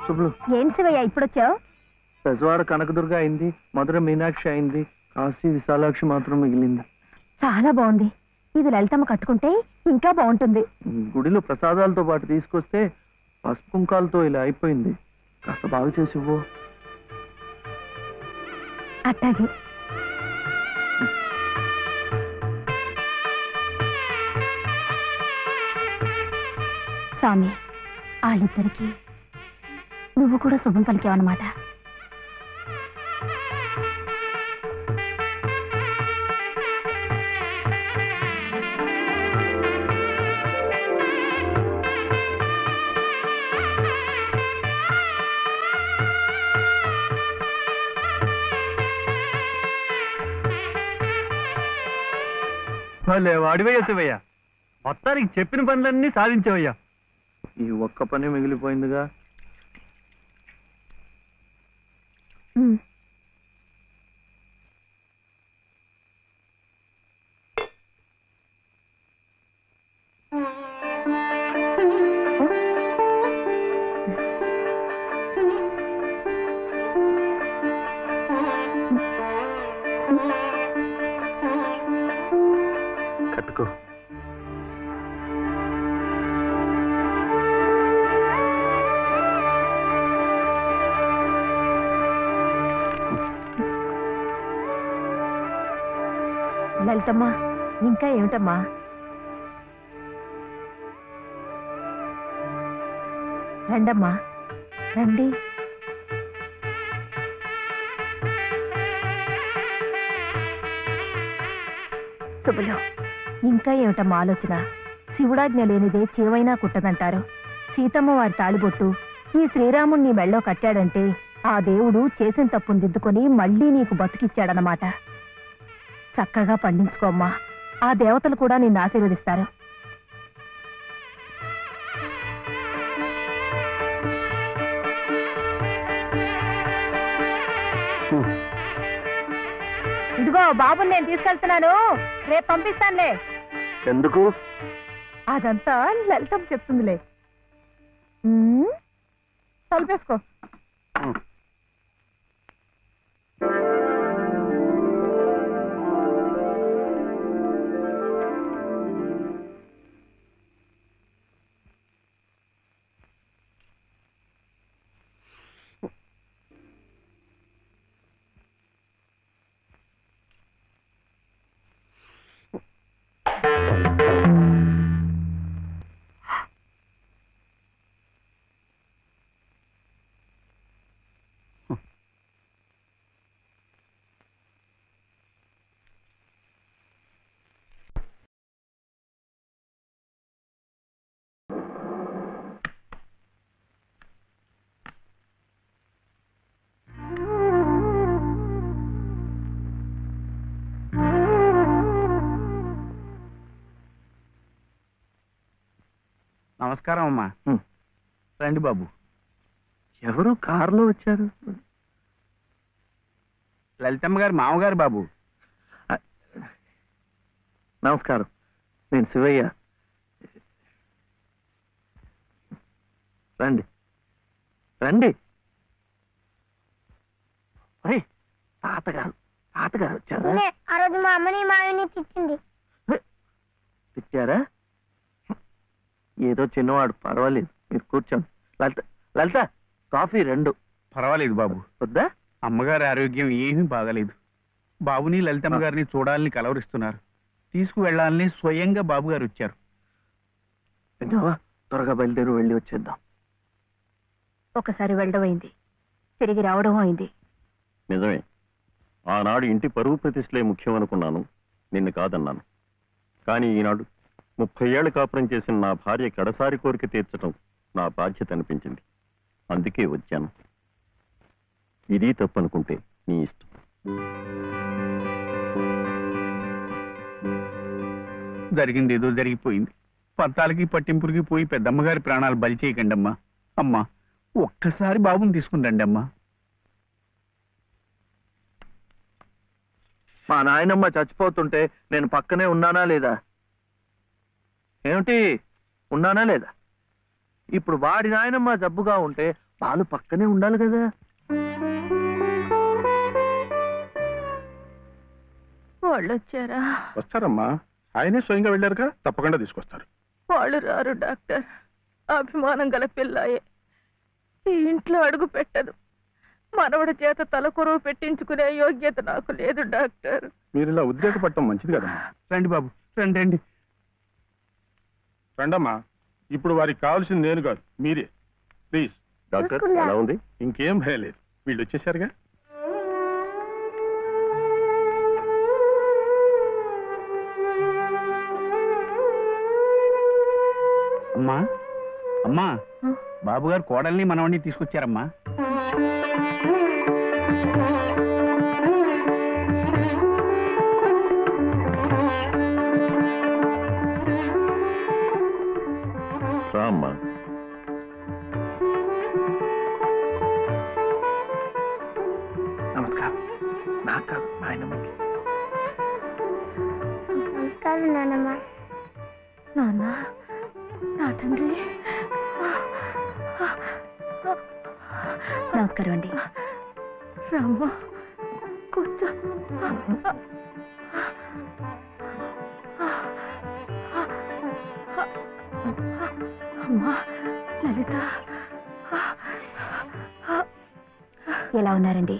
శుభ్లు, ఏం శివయ్య ఇప్పుడొచ్చావు? పెజవాడ కనకదుర్గ అయింది, మధుర మీనాక్షి అయింది, కాశీ విశాలాక్షి మాత్రం మిగిలింది. చాలా బాగుంది. ఇది లలితమ్మ కట్టుకుంటే ఇంకా బాగుంటుంది. గుడిలో ప్రసాదాలతో పాటు తీసుకొస్తే పసుపు కుంకాలతో ఇలా అయిపోయింది. కాస్త బాగు చేసి ఇవ్వు. అట్టాగే. స్వామి, వాళ్ళిద్దరికి నువ్వు కూడా శుభం పలికావన్నమాట. వాడివయ్యా శివయ్య, మొత్తానికి చెప్పిన పనులన్నీ సాధించావయ్యా. ఈ ఒక్క పని మిగిలిపోయిందిగా. కట్టుకో. లలితమ్మా, ఇంకా ఏమిటమ్మా? రండమ్మా, రండి. శుభలో, ఇంకా ఏమిటమ్మా ఆలోచన? శివుడాజ్ఞ లేనిదే చేవైనా కుట్టదంటారు. సీతమ్మ వారి తాళిబొట్టు ఈ శ్రీరాముణ్ణి మెళ్ళో కట్టాడంటే ఆ దేవుడు చేసిన తప్పును దిద్దుకొని మళ్ళీ నీకు బతికిచ్చాడనమాట. చక్కగా పండించుకోమ్మా, ఆ దేవతలు కూడా నిన్ను ఆశీర్వదిస్తారు. ఇదిగో బాబుని నేను తీసుకెళ్తున్నాను, రేపు పంపిస్తానులే. ఎందుకు? అదంతా లలితం చెప్తుందిలే. తలుపేసుకో. నమస్కారం అమ్మా. రండి బాబు. ఎవరు కారులో వచ్చారు? లలితమ్మ గారు మామగారు బాబు. నమస్కారం, నేను శివయ్య. రండి రండి. తాతగారు తాతగారు వచ్చారా? ఆ రోజు మా అమ్మని మావిని తిట్టింది. తిట్టారా? ఏదో చిన్నవాడు, పర్వాలేదు, మీరు కూర్చోండి. లలిత లలిత కాఫీ 2. పర్వాలేదు బాబు. వద్దా? అమ్మగారి ఆరోగ్యం ఏమీ బాగలేదు. బాబుని లలితమ్మ గారిని చూడాలని కలవరిస్తున్నారు. తీసుకువెళ్లాలని స్వయంగా బాబు గారు వచ్చారు. విన్నావా? త్వరగా బయలుదేరి వెళ్ళి వచ్చేద్దాం. ఒకసారి వెళ్ళడం అయింది, తిరిగి రావడం అయింది. నిజమే, ఆనాడు ఇంటి పరువు ప్రతిష్టలే ముఖ్యం అనుకున్నాను, నిన్ను కాదన్నాను. కానీ ఈనాడు 30 ఏళ్ల కాపురం చేసిన నా భార్య కడసారి కోరిక తీర్చడం నా బాధ్యత అనిపించింది. అందుకే వచ్చాను. ఇది తప్పనుకుంటే నీ ఇష్టం. జరిగింది ఏదో జరిగిపోయింది. పత్తాలకి పట్టింపులకి పోయి పెద్దమ్మగారి ప్రాణాలు బలి చేయకండి అమ్మా. అమ్మా, ఒక్కసారి బాబుని తీసుకుని రండి అమ్మా. మా నాయనమ్మ చచ్చిపోతుంటే నేను పక్కనే ఉన్నానా లేదా? ఏమిటి, ఉన్నానా లేదా? ఇప్పుడు వాడి నాయనమ్మ జబ్బుగా ఉంటే వాళ్ళు పక్కనే ఉండాలి కదా. వాళ్ళు వచ్చారా? వస్తారమ్మా, ఆయనే స్వయంగా వెళ్ళారుగా, తప్పకుండా తీసుకొస్తారు. వాళ్ళు రారు డాక్టర్. అభిమానం గల పిల్లాయే, ఈ ఇంట్లో అడుగు పెట్టదు. మనవడి చేత తలకొరువు పెట్టించుకునే యోగ్యత నాకు లేదు డాక్టర్. మీరు ఇలా ఉద్రేకపడటం మంచిది కదమ్మా. రండి బాబు, రండి రండి. రండమ్మా, ఇప్పుడు వారికి కావాల్సింది నేను కాదు, మీరే. ప్లీజ్. డాక్టర్ ఎలా ఉంది? ఇంకేం భయం లేదు, వీళ్ళు వచ్చేసారుగా. అమ్మా అమ్మా, బాబు గారు కోడల్ని మనవడిని తీసుకొచ్చారమ్మా. రామ్మా. నమస్కారం. నాకు కాదు, నాయనమ్మకి. నమస్కారం నాన్నమ్మ. నాన్న, నా తండ్రి. నమస్కారం అండి. రామ్మ, కూర్చో. అమ్మా లలిత, ఎలా ఉన్నారండి?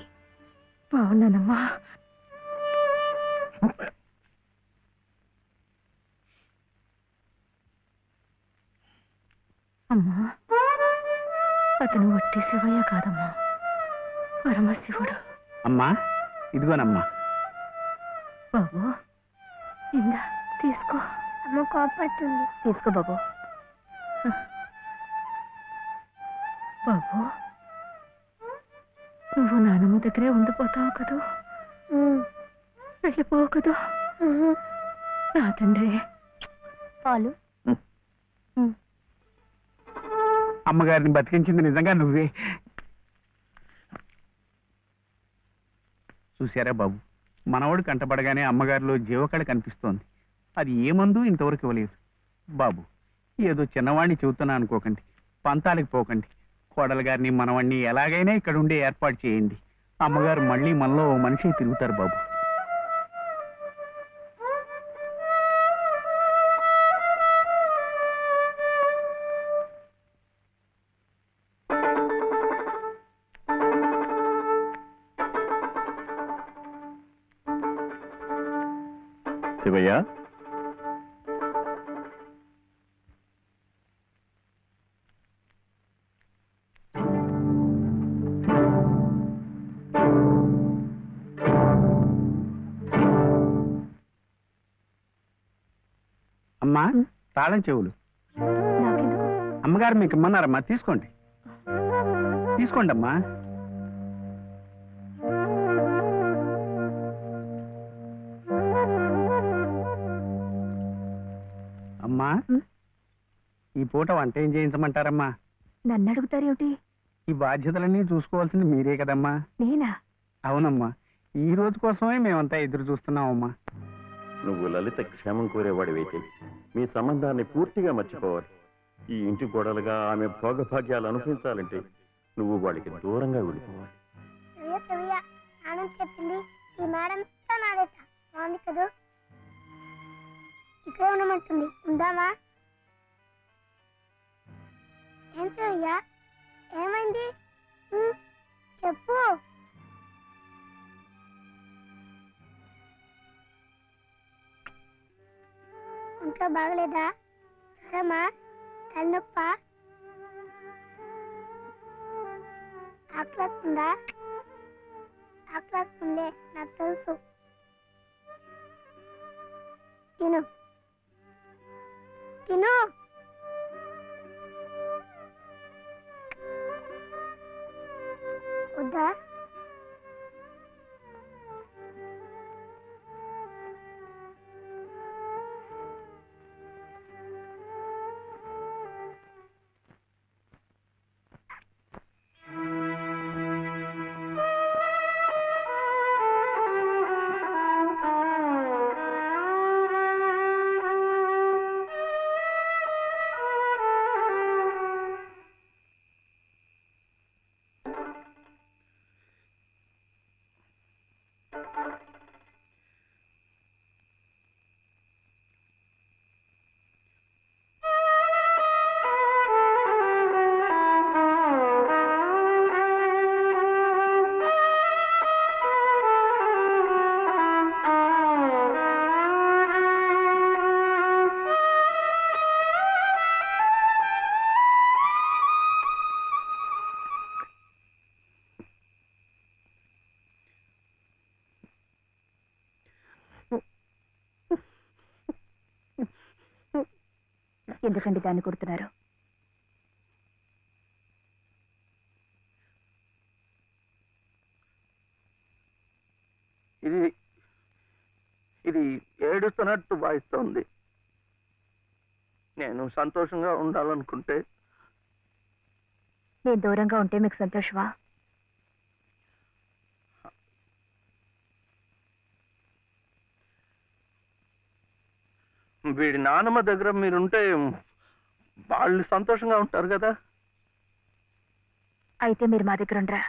బాగున్నానమ్మా. అమ్మా, అతను వట్టి శివయ్య కాదమ్మా, పరమశివుడు. అమ్మా, ఇదిగోనమ్మా. బాబు, ఇందా తీసుకో. అమ్మ కోపడుతుంది. తీసుకో బాబు. బాబు, నువ్వు నానమ్మ దగ్గరే ఉండిపోతావు కదూ, వెళ్ళిపోవు కదూ. నా తండ్రి. పాలు. అమ్మగారిని బతికించింది నిజంగా నువ్వే. చూశారా బాబు, మనవడు కంటపడగానే అమ్మగారిలో జీవకళ కనిపిస్తోంది. అది ఏ మందు ఇంతవరకు ఇవ్వలేదు. బాబు, ఏదో చిన్నవాడిని చెబుతున్నా అనుకోకండి, పంతాలకు పోకండి. కోడలు గారిని మనవాణ్ణి ఎలాగైనా ఇక్కడ ఉండే ఏర్పాటు చేయండి. అమ్మగారు మళ్ళీ మనలో ఓ మనిషి తిరుగుతారు బాబు. శివయ్య, అమ్మా, తాళం చెవులు నాకెందుకు? అమ్మగారు మీకు ఇమ్మన్నారమ్మా, తీసుకోండి. తీసుకోండి అమ్మా. అమ్మా, ఈ పూట వంట ఏం చేయించమంటారమ్మా? నన్ను అడుగుతారేమిటి? ఈ బాధ్యతలన్నీ చూసుకోవాల్సింది మీరే కదమ్మా. నేనా? అవునమ్మా, ఈ రోజు కోసమే మేమంతా ఎదురు చూస్తున్నామమ్మా. నువ్వు లలిత క్షేమం కోరేవాడివైతే మీ సంబంధాన్ని పూర్తిగా మర్చిపోవాలి. ఈ ఇంటి గొడవలుగా ఆమె భోగభాగ్యాలు అనుభవించాలంటే నువ్వు వాడికి దూరంగా వెళ్ళిపోవాలి. సవ్య నాన్న చెప్పింది ఈ మేడం నాడేట బాగుంది కదా, ఇక్కడే ఉండమంటుంది. ఉందామా? ఏం సవ్య, ఏమైంది? చెప్పు. ఇంట్లో బాగలేదా? జ్వరమా? తలనొప్ప? ఆకలిస్తుందా? ఆకలిస్తుందే, నాకు తెలుసు. తిను తిను. వద్దా? ఎందుకండి దాన్ని కొడుతున్నారు? ఇది ఇది ఏడుస్తున్నట్టు వాయిస్తోంది. నేను సంతోషంగా ఉండాలనుకుంటే నేను దూరంగా ఉంటే మీకు సంతోషమా? వీడి నానమ్మ దగ్గర మీరుంటే వాళ్ళు సంతోషంగా ఉంటారు కదా. అయితే మీరు మా దగ్గర ఉండరా?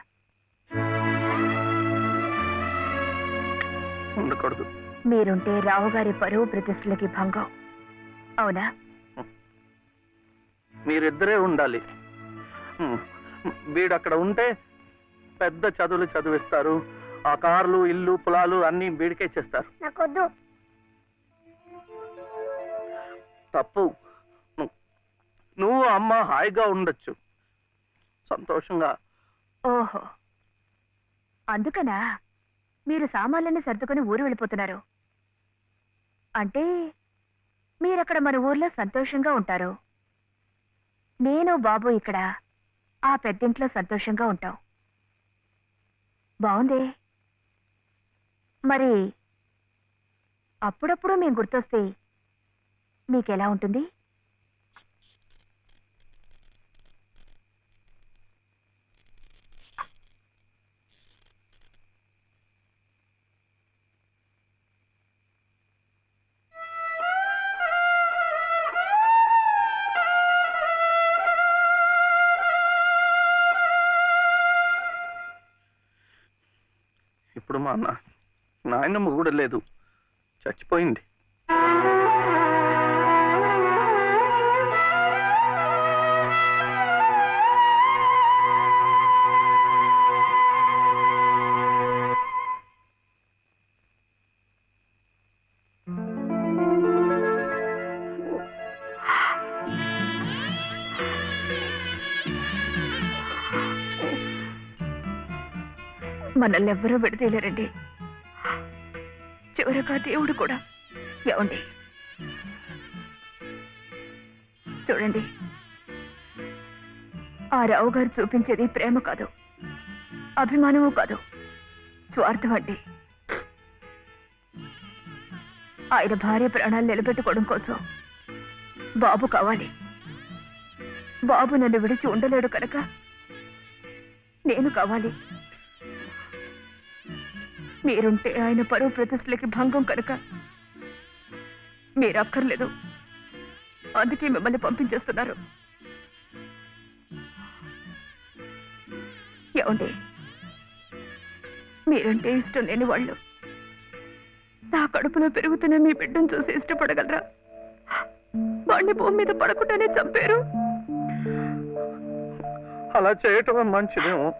ఉండకూడదు. మీరుంటే రావుగారి పరువు ప్రతిష్టలకి భంగం. అవునా? మీరిద్దరే ఉండాలి. వీడు అక్కడ ఉంటే పెద్ద చదువులు చదివిస్తారు. ఆ కార్లు, ఇల్లు, పొలాలు అన్ని వీడికే చేస్తారు. నాకొద్దు. తప్పు. నువ్వు అమ్మ హాయిగా ఉండొచ్చు, సంతోషంగా. ఓహో, అందుకనా మీరు సామాన్లన్నీ సర్దుకొని ఊరు వెళ్ళిపోతున్నారు? అంటే మీరక్కడ మన ఊర్లో సంతోషంగా ఉంటారు, నేను బాబు ఇక్కడ ఆ పెద్దింట్లో సంతోషంగా ఉంటాం. బాగుంది. మరి అప్పుడప్పుడు మేము గుర్తొస్తే మీకెలా ఉంటుంది? ఇప్పుడు మా నాయనమ్మ కూడా లేదు, చచ్చిపోయింది. మనల్ని ఎవ్వరూ విడదీయలేరండి, చివరిగా దేవుడు కూడా. ఏమండి చూడండి, ఆ రావు గారు చూపించేది ప్రేమ కాదు, అభిమానము కాదు, స్వార్థం అండి. ఆయన భార్య ప్రాణాలు నిలబెట్టుకోవడం కోసం బాబు కావాలి. బాబు నన్ను విడిచి ఉండలేడు కనుక నేను కావాలి. మీరుంటే ఆయన పరువు ప్రతిష్టలకి భంగం కనుక మీరు అక్కర్లేదు, అందుకే మిమ్మల్ని పంపించేస్తున్నారు. ఏమండి, మీరంటే ఇష్టం లేని వాళ్ళు నా కడుపులో పెరుగుతున్న మీ బిడ్డను చూసి ఇష్టపడగలరా? వాడిని భూమి మీద పడకుండానే చంపారు. అలా చేయటం మంచిదేమో.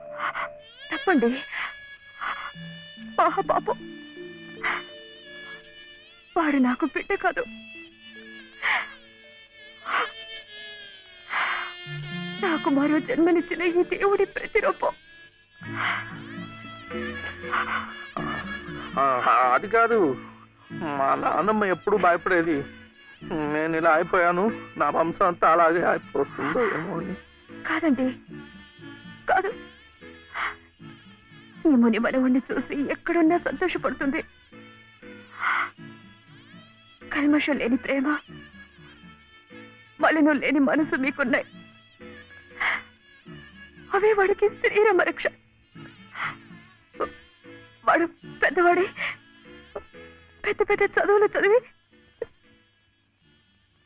తప్పండి. పాపం, వాడు నాకు బిడ్డ కాదు, నాకు మరో జన్మనిచ్చిన ఈ దేవుడి ప్రతిరూపం. అది కాదు, మా నాన్నమ్మ ఎప్పుడు భయపడేది నేను ఇలా అయిపోయాను, నా వంశం అంతా అలాగే అయిపోతుందో ఏమో అని. కాదండి, కాదు. ఈ ముని మనవుణ్ణి చూసి ఎక్కడున్నా సంతోషపడుతుంది. కల్మషం లేని ప్రేమ, మలినం లేని మనసు మీకున్నాయి. అవే వాడికి శ్రీరామ రక్ష. వాడు పెద్దవాడి పెద్ద పెద్ద చదువులు చదివి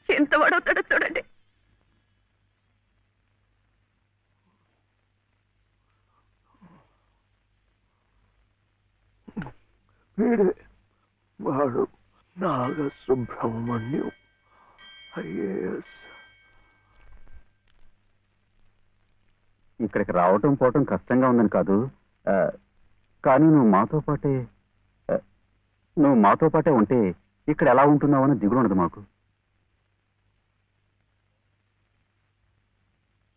ఎంత వాడవుతాడో చూడండి. వీడే వాడు నాగసుబ్రహ్మణ్యం ఐఏఎస్. ఇక్కడికి రావటం పోవటం కష్టంగా ఉందని కాదు, కానీ నువ్వు మాతో పాటే ఉంటే ఇక్కడ ఎలా ఉంటున్నావు అని దిగులు ఉండదు మాకు.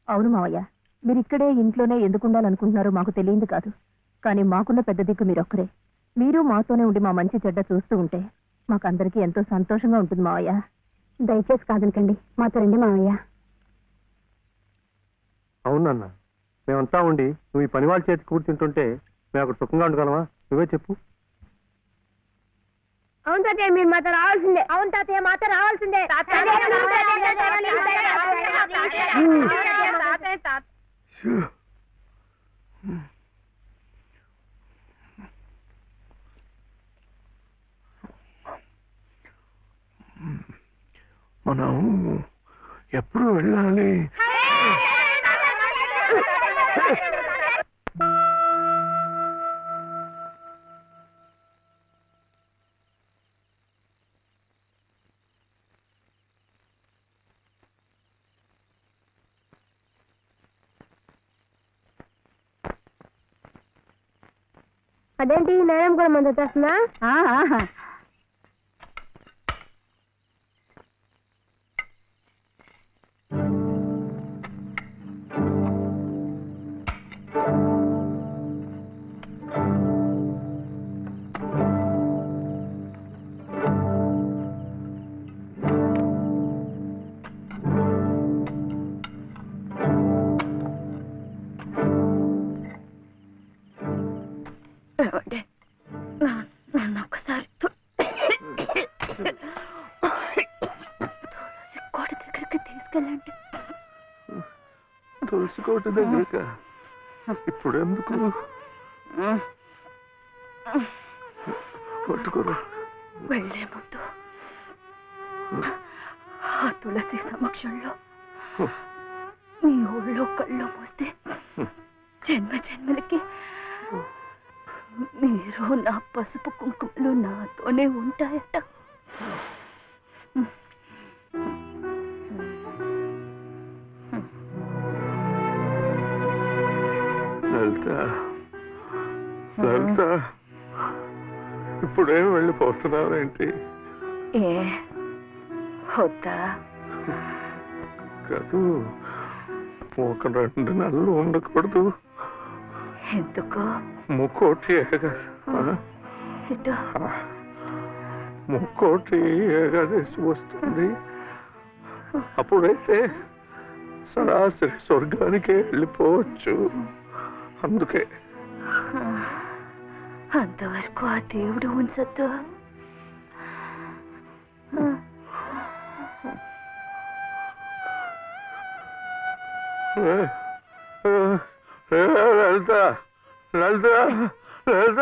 అవును మావయ్య, మీరు ఇక్కడే ఇంట్లోనే ఎందుకు ఉండాలనుకుంటున్నారో మాకు తెలియంది కాదు, కానీ మాకున్న పెద్ద దిక్కు మీరొక్కరే. మీరు మాతోనే ఉండి మా మంచి చెడ్డ చూస్తూ ఉంటే మాకందరికీ ఎంతో సంతోషంగా ఉంటుంది మావయ్య. దయచేసి కాదనకండి, మాతో రండి మావయ్య. అవునన్న, మేమంతా ఉండి నువ్వు ఈ పని వాళ్ళ చేతి కూర్చుంటుంటే మేము అక్కడ సుఖంగా ఉండగలమా? నువ్వే చెప్పు. అవును తాతయ్య, మీరు మాతో రావాల్సిందే. అవును తాతయ్య, మాతో రావాల్సిందే. మనం ఎప్పుడు వెళ్ళాలి? అదేంటి నేరం కూడా మంది వచ్చేస్తున్నా? నన్ను ఒక్కసారి కోట దగ్గరికి తీసుకెళ్ళండి. తులసి కోట దగ్గర ఇప్పుడు ఎందుకు? పట్టుకోరు. వెళ్లే ముందు ఆ తులసి సమక్షంలో మీ ఊళ్ళో కళ్ళు మూస్తే జన్మ జన్మలకి మీరు నా పసుపు కుంకుమలు నాతోనే ఉంటాయట. లలిత, లలిత, ఇప్పుడేం వెళ్ళిపోతున్నావేంటి? ఏ వద్దా? కాదు, ఒక 2 నెలలు ఉండకూడదు. ఎందుకు? ముక్కోటి ముక్కోటి ఏకాదశి వస్తుంది. అప్పుడైతే సరాసరి స్వర్గానికే వెళ్ళిపోవచ్చు. అందుకే అంతవరకు ఆ దేవుడు ఉంచొద్దు. లలిత, లలిత, లలిత,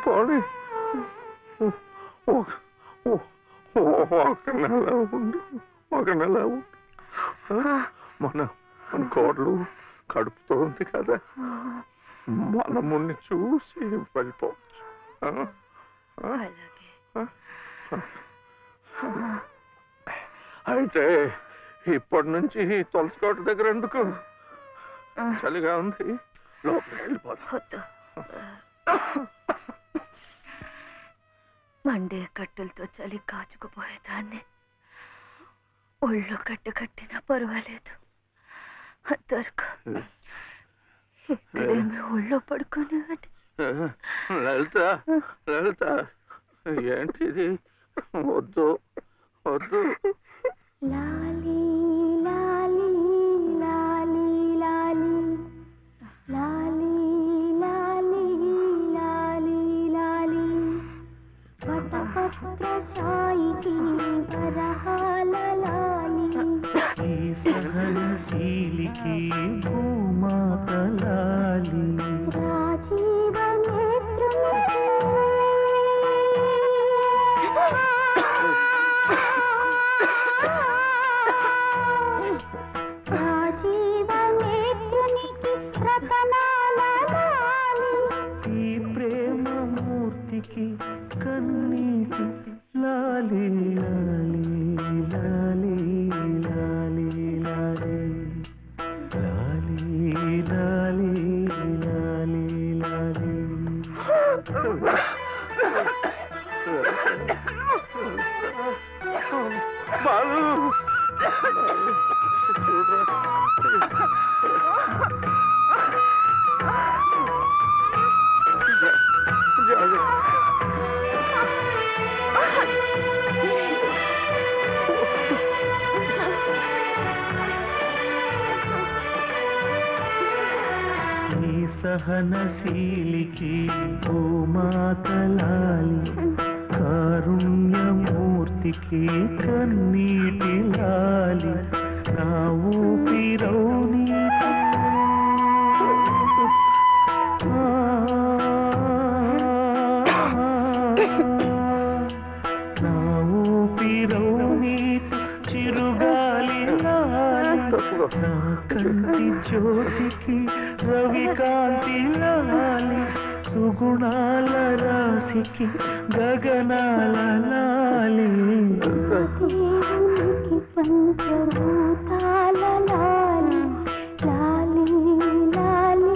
పోనీ ఒక నెల ఉండు, ఒక నెల ఉండు. మన కోడలు కడుపుతోంది కదా, మనముని చూసి వెళ్ళిపోవచ్చు. అయితే ఇప్పటి నుంచి తులసికోట దగ్గర ఎందుకు? చలిగా ఉంది, లోపలికి వెళ్ళిపోతా. మండే కట్టెలతో చలి కాచుకుపోయేదాన్ని. ఒళ్ళు కట్టినా పర్వాలేదు. అంతవరకు ఇక్కడేమి ఒళ్ళో పడుకునేవాడి. లలిత, లలిత, ఏంటిది? వద్దు, వద్దు. లాలి లాలి లాలి లాలి లాలి లాలి లాలి లాలి వటపత్ర సాయికి వరహాల లాలి సహనశీలికి భూమాత లాలి రాజీవ నేత్రుని రాజీవ నేత్రునికి రతనాల లాలి ఈ ప్రేమ మూర్తికి కన్నీటి లాలి లాలి లాలి లాలి లాలి లాలి లాలి లాలి లాలి. బాలు, ఈ సహనశీలికి భూమాత లాలి కారుణ్యమూర్తికి కన్నీటి లాలి నా ఊపిరౌని నా ఊపిరౌని చిరుగాలి లాలి నా కంటి జ్యోతికి రవికాంతి లాలి సుగుణాల రాశికి గగనాల లాలి దేవునికి పంచభూతాల లాలి లాలి లాలి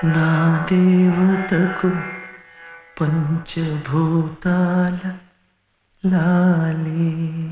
నా దేవతకు పంచభూతాల లాలి